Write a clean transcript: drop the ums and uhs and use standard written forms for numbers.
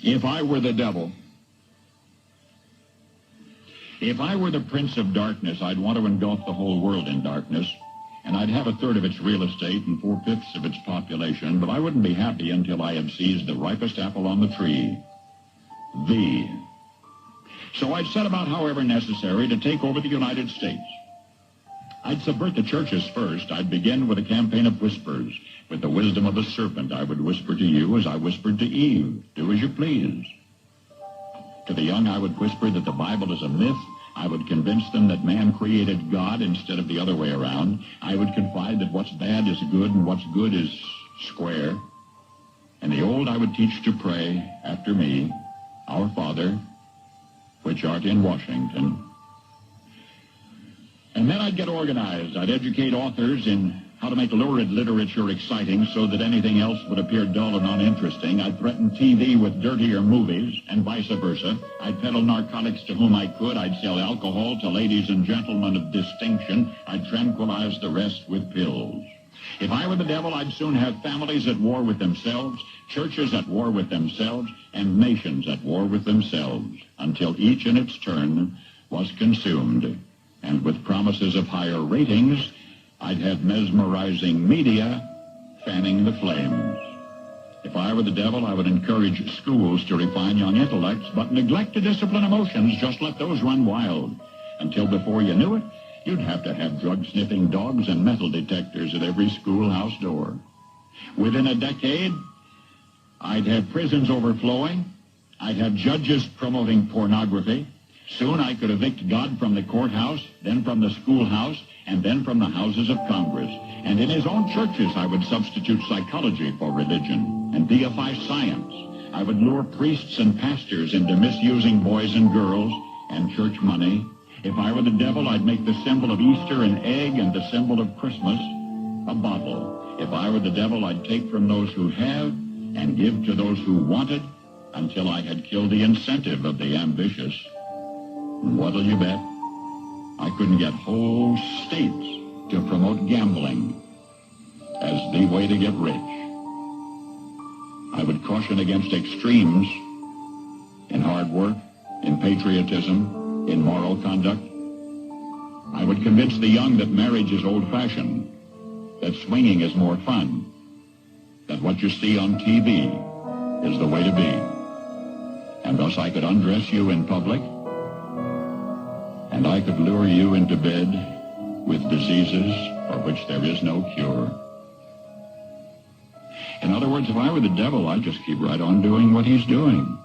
If I were the devil, if I were the prince of darkness, I'd want to engulf the whole world in darkness, and I'd have a third of its real estate and 4/5 of its population, but I wouldn't be happy until I had seized the ripest apple on the tree. So I'd set about, however necessary, to take over the United States. I'd subvert the churches first. I'd begin with a campaign of whispers. With the wisdom of a serpent, I would whisper to you as I whispered to Eve, do as you please. To the young, I would whisper that the Bible is a myth. I would convince them that man created God instead of the other way around. I would confide that what's bad is good and what's good is square. And the old I would teach to pray after me, Our Father, which art in Washington. And then I'd get organized. I'd educate authors in how to make lurid literature exciting so that anything else would appear dull and uninteresting. I'd threaten TV with dirtier movies and vice versa. I'd peddle narcotics to whom I could. I'd sell alcohol to ladies and gentlemen of distinction. I'd tranquilize the rest with pills. If I were the devil, I'd soon have families at war with themselves, churches at war with themselves, and nations at war with themselves, until each in its turn was consumed. And with promises of higher ratings, I'd have mesmerizing media fanning the flames. If I were the devil, I would encourage schools to refine young intellects, but neglect to discipline emotions. Just let those run wild. Until before you knew it, you'd have to have drug-sniffing dogs and metal detectors at every schoolhouse door. Within a decade, I'd have prisons overflowing. I'd have judges promoting pornography. Soon I could evict God from the courthouse, then from the schoolhouse, and then from the houses of Congress. And in his own churches, I would substitute psychology for religion and deify science. I would lure priests and pastors into misusing boys and girls and church money. If I were the devil, I'd make the symbol of Easter an egg and the symbol of Christmas a bottle. If I were the devil, I'd take from those who have and give to those who wanted until I had killed the incentive of the ambitious. What'll you bet? I couldn't get whole states to promote gambling as the way to get rich. I would caution against extremes in hard work, in patriotism, in moral conduct. I would convince the young that marriage is old-fashioned, that swinging is more fun, that what you see on TV is the way to be. And thus I could undress you in public, and I could lure you into bed with diseases for which there is no cure. In other words, if I were the devil, I'd just keep right on doing what he's doing.